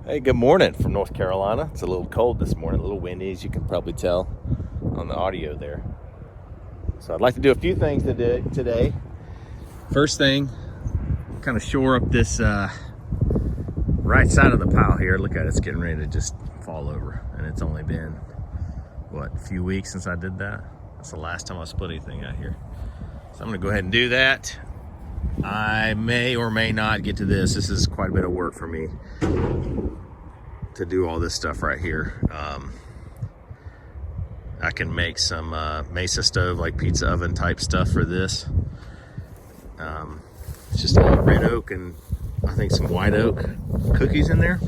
Hey, good morning from North Carolina. It's a little cold this morning, a little windy, as you can probably tell on the audio there. So I'd like to do a few things today. First thing, kind of shore up this right side of the pile here. Look at it, it's getting ready to just fall over. And it's only been, what, a few weeks since I did that? That's the last time I split anything out here. So I'm gonna go ahead and do that. I may or may not get to this. This is quite a bit of work for me to do all this stuff right here. I can make some mesa stove, like pizza oven type stuff for this. It's just all red oak and I think some white oak cookies in there.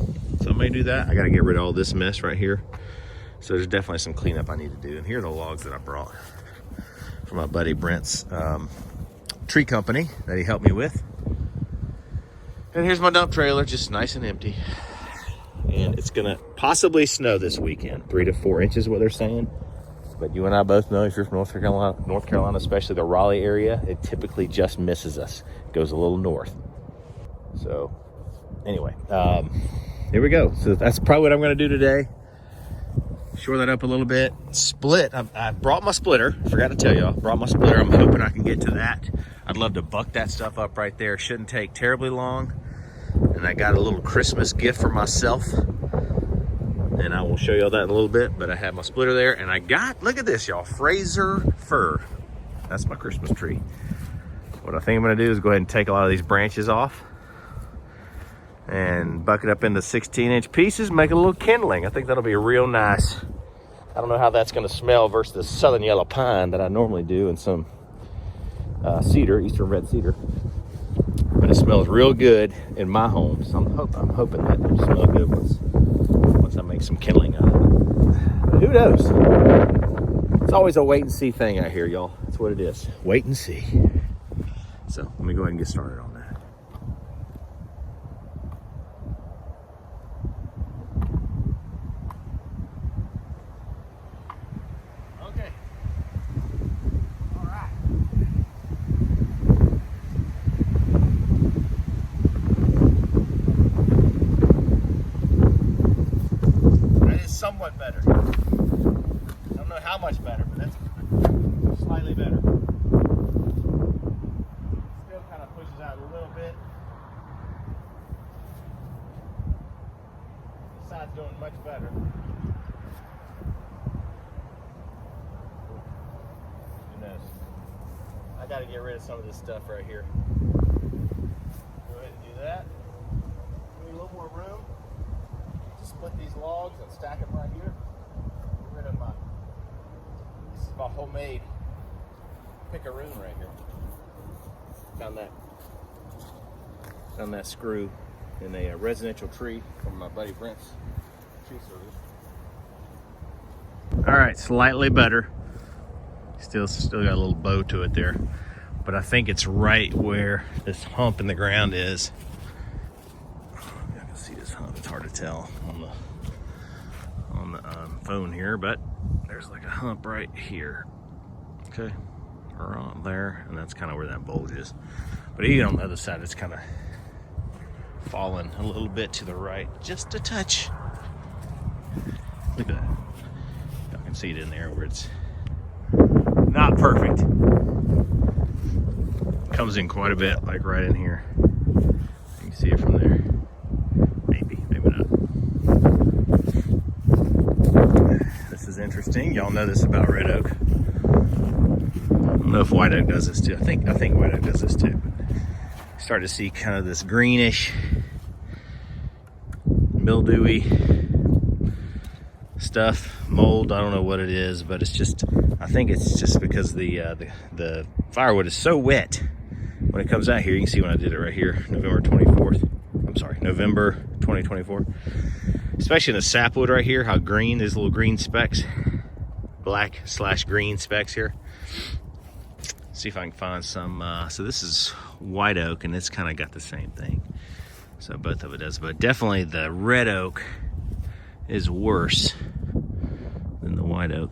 So I may do that. I gotta get rid of all this mess right here. So there's definitely some cleanup I need to do. And here are the logs that I brought from my buddy Brent's tree company that he helped me with. And here's my dump trailer, just nice and empty. And it's gonna possibly snow this weekend, 3 to 4 inches, what they're saying. But you and I both know, if you're from North Carolina, especially the Raleigh area, it typically just misses us. It goes a little north. So anyway, here we go. So that's probably what I'm gonna do today. Shore that up a little bit. Split. I brought my splitter. Forgot to tell y'all. Brought my splitter. I'm hoping I can get to that. I'd love to buck that stuff up right there. Shouldn't take terribly long. And I got a little Christmas gift for myself. And I will show y'all that in a little bit. But I have my splitter there. And I got, look at this, y'all. Fraser fir. That's my Christmas tree. What I think I'm going to do is go ahead and take a lot of these branches off. And buck it up into 16-inch pieces, make a little kindling. I think that'll be real nice. I don't know how that's gonna smell versus the southern yellow pine that I normally do and some cedar, eastern red cedar. But it smells real good in my home, so I'm hoping that it'll smell good once I make some kindling out of it. But who knows? It's always a wait and see thing out here, y'all. That's what it is, wait and see. So let me go ahead and get started on that. Somewhat better. I don't know how much better, but that's slightly better. Still kind of pushes out a little bit. This side's doing much better. Who knows? I got to get rid of some of this stuff right here. Go ahead and do that. Give me a little more room. Split these logs and stack them right here. Get rid of this is my homemade picaroon right here. Found that screw in a residential tree from my buddy Brent's tree service. All right, slightly better. Still got a little bow to it there, but I think it's right where this hump in the ground is. I can see this hump. It's hard to tell on the phone here, but there's like a hump right here. Okay, around there, and that's kind of where that bulge is. But even on the other side, it's kind of fallen a little bit to the right, just a touch. Look at that. Y'all can see it in there where it's not perfect. Comes in quite a bit, like right in here. You can see it from there. Maybe not. This is interesting. Y'all know this about red oak. I don't know if white oak does this too. I think white oak does this too. But start to see kind of this greenish, mildewy stuff, mold. I don't know what it is, but it's just. I think it's just because the firewood is so wet. When it comes out here, you can see when I did it right here, November 2024. Especially in the sapwood right here, how green, there's little green specks, black/green specks here. See if I can find some, so this is white oak and it's kind of got the same thing. So both of it does, but definitely the red oak is worse than the white oak.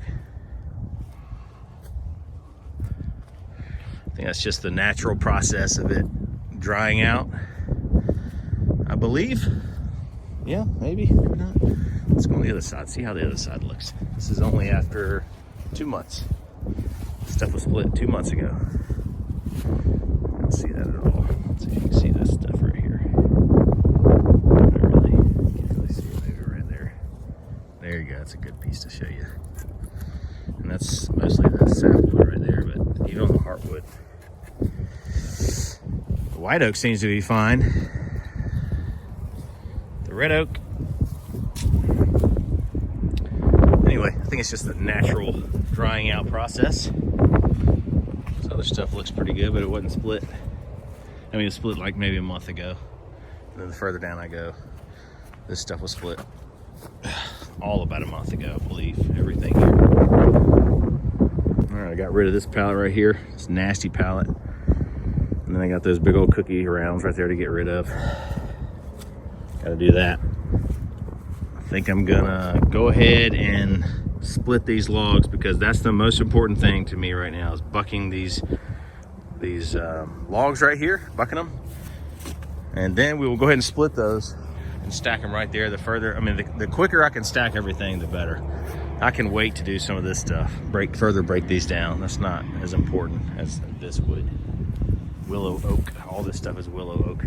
I think that's just the natural process of it drying out, I believe. Yeah, maybe not. Let's go on the other side, see how the other side looks. This is only after 2 months. Stuff was split 2 months ago. I don't see that at all. Let's see if you can see this stuff right here. Not really. Can't really see it, maybe right there. There you go, that's a good piece to show you. And that's mostly the sapwood right there, but even on the heartwood. The white oak seems to be fine. The red oak, anyway, I think it's just the natural drying out process. This other stuff looks pretty good, but it wasn't split. I mean, it was split like maybe a month ago. And then the further down I go, this stuff was split all about a month ago, I believe. Everything here. All right, I got rid of this pallet right here. This nasty pallet. And then I got those big old cookie rounds right there to get rid of. Gotta do that. I think I'm gonna go ahead and split these logs because that's the most important thing to me right now is bucking these logs right here, bucking them. And then we will go ahead and split those and stack them right there. The further, I mean, the quicker I can stack everything, the better. I can wait to do some of this stuff, further break these down. That's not as important as this wood. Willow oak, all this stuff is willow oak,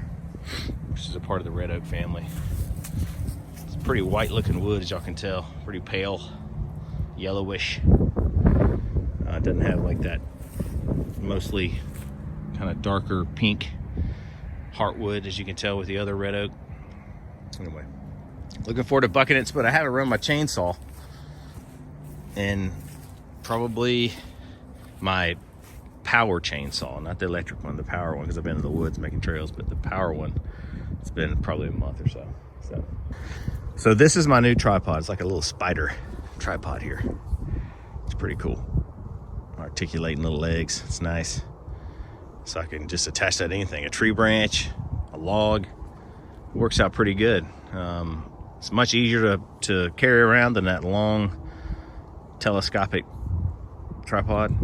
which is a part of the red oak family. It's a pretty white looking wood, as y'all can tell, pretty pale, yellowish. It doesn't have like that mostly kind of darker pink heartwood, as you can tell with the other red oak. Anyway, looking forward to bucking it, but I haven't run my chainsaw in probably my power chainsaw, not the electric one, the power one, because I've been in the woods making trails, but the power one, it's been probably a month or so. So this is my new tripod. It's like a little spider tripod here. It's pretty cool. Articulating little legs, it's nice. So I can just attach that to anything, a tree branch, a log. It works out pretty good. It's much easier to carry around than that long telescopic tripod.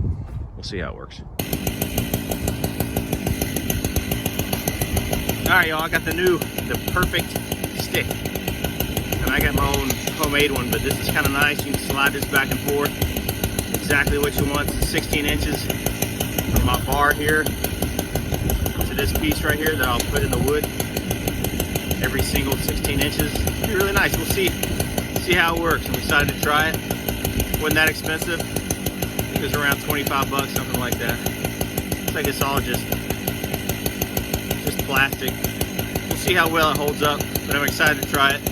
We'll see how it works. All right, y'all, I got the perfect stick. And I got my own homemade one, but this is kind of nice. You can slide this back and forth. Exactly what you want. It's 16 inches from my bar here to this piece right here that I'll put in the wood. Every single 16 inches. It'll be really nice. We'll see how it works. I'm excited to try it. Wasn't that expensive. It was around 25 bucks, something like that. Looks like it's all just plastic. We'll see how well it holds up, but I'm excited to try it.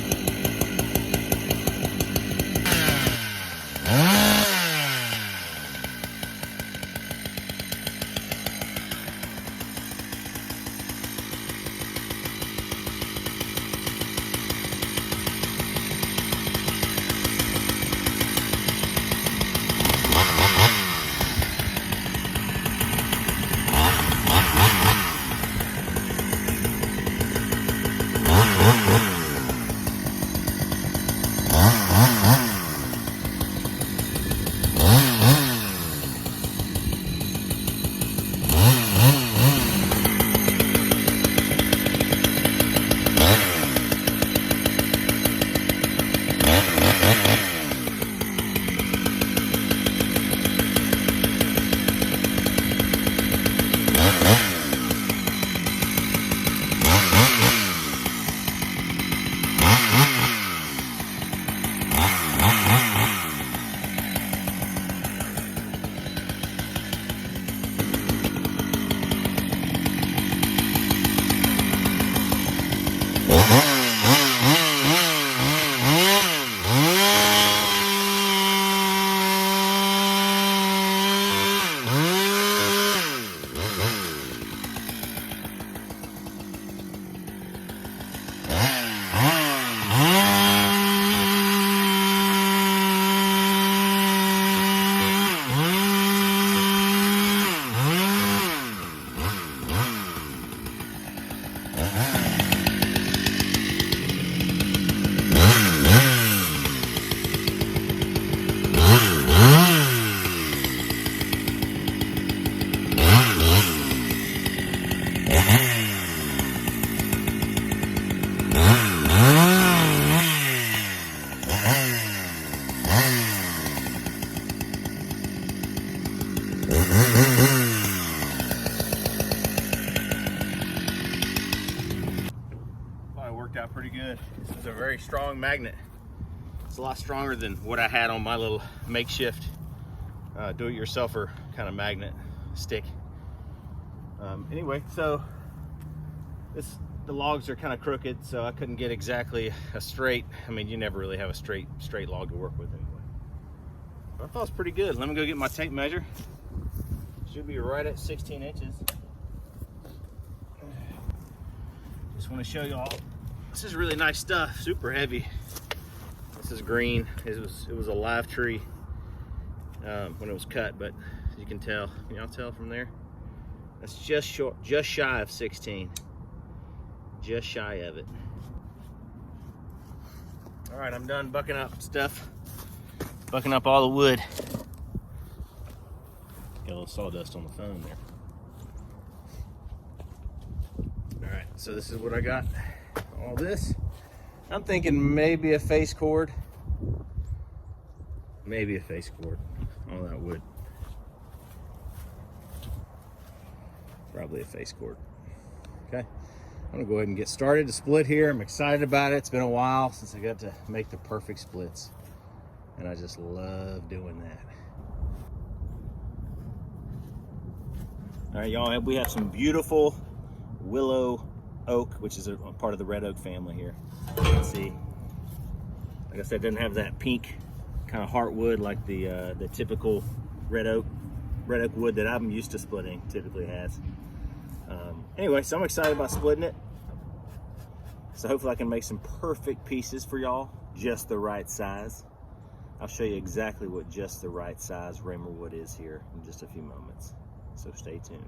worked out pretty good. This is a very strong magnet. It's a lot stronger than what I had on my little makeshift do-it-yourselfer kind of magnet stick. Anyway, so the logs are kind of crooked, so I couldn't get exactly a straight. I mean, you never really have a straight log to work with anyway. But I thought it was pretty good. Let me go get my tape measure. Should be right at 16 inches. Just want to show y'all. This is really nice stuff. Super heavy. This is green. It was a live tree when it was cut, but as you can tell, can y'all tell from there? That's just shy of 16. Just shy of it. All right, I'm done bucking up stuff. Bucking up all the wood. Got a little sawdust on the phone there. All right, so this is what I got. All this. I'm thinking maybe a face cord. Maybe a face cord. All that wood. Probably a face cord. Okay. I'm gonna go ahead and get started to split here. I'm excited about it. It's been a while since I got to make the perfect splits. And I just love doing that. All right, y'all, we have some beautiful willow oak, which is a part of the red oak family here. You can see, like I said, it doesn't have that pink kind of heartwood like the typical red oak wood that I'm used to splitting typically has. Anyway, so I'm excited about splitting it. So hopefully I can make some perfect pieces for y'all, just the right size. I'll show you exactly what just the right size Raymer wood is here in just a few moments. So stay tuned.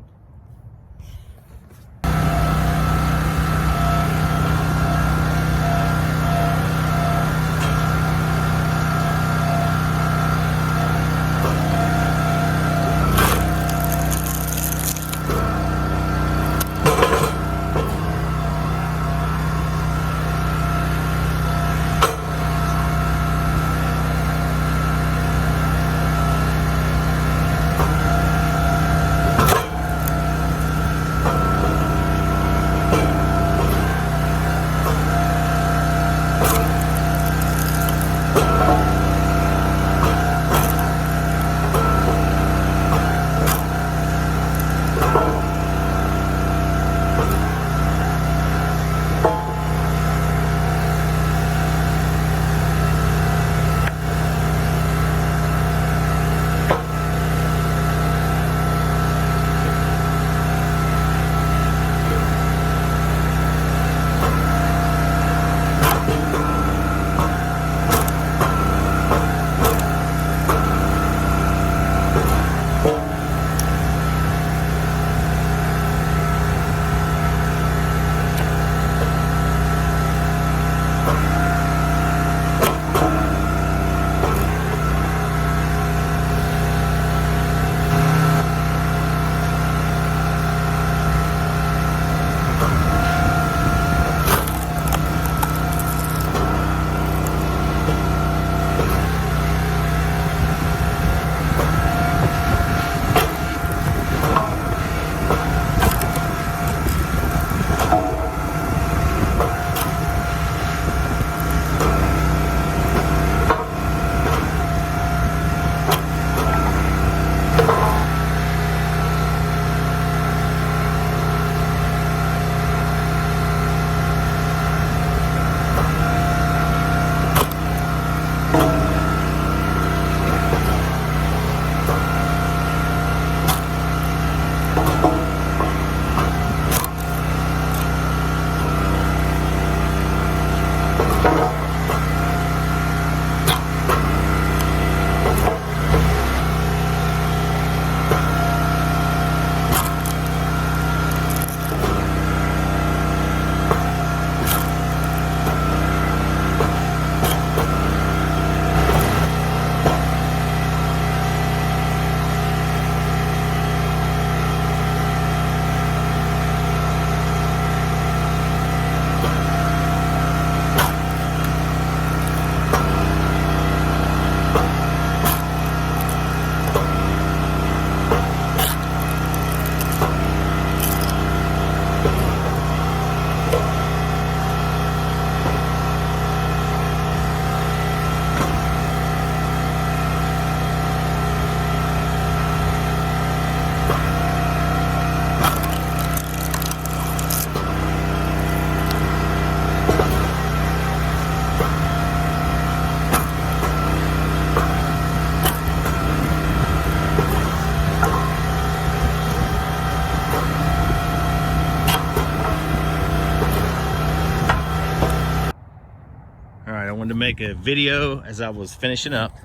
wanted to make a video as I was finishing up,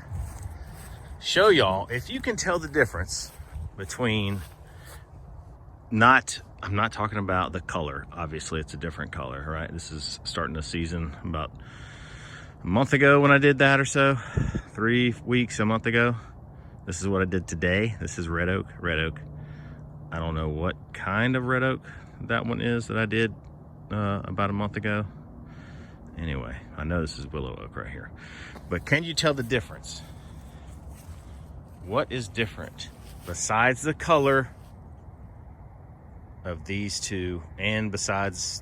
show y'all if you can tell the difference between I'm not talking about the color. Obviously, it's a different color, right? This is starting the season about a month ago when I did that or so. 3 weeks, a month ago. This is what I did today. This is red oak. I don't know what kind of red oak that one is that I did about a month ago. Anyway, I know this is willow oak right here. But can you tell the difference? What is different besides the color of these two, and besides,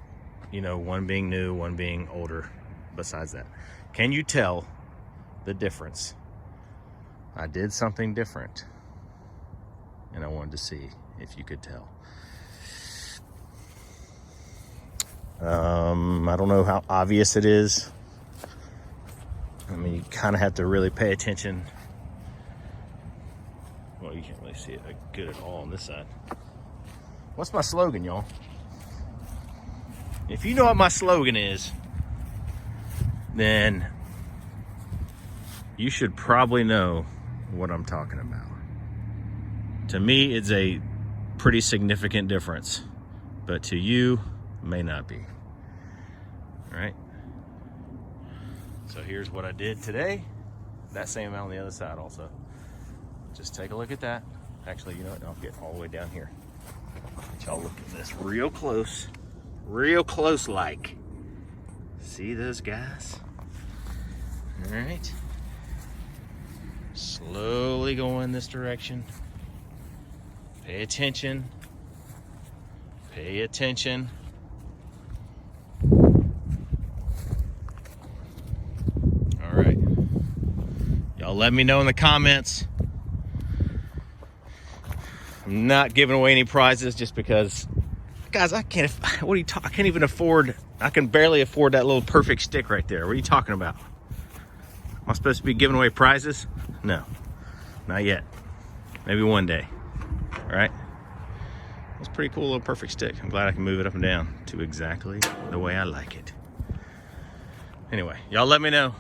you know, one being new, one being older? Besides that, can you tell the difference? I did something different, and I wanted to see if you could tell. I don't know how obvious it is. I mean, you kind of have to really pay attention. Well, you can't really see it good at all on this side. What's my slogan, y'all? If you know what my slogan is, then you should probably know what I'm talking about. To me, it's a pretty significant difference, but to you, may not be. All right. So here's what I did today. That same amount on the other side also. Just take a look at that. Actually, you know what? I'll get all the way down here. Let y'all look at this real close like. See those guys? All right. Slowly go in this direction. Pay attention. Pay attention. All right. Y'all let me know in the comments. I'm not giving away any prizes just because, guys, I can't even afford, I can barely afford that little perfect stick right there. What are you talking about? Am I supposed to be giving away prizes? No, not yet. Maybe one day. All right. It's a pretty cool little perfect stick. I'm glad I can move it up and down to exactly the way I like it. Anyway, y'all let me know.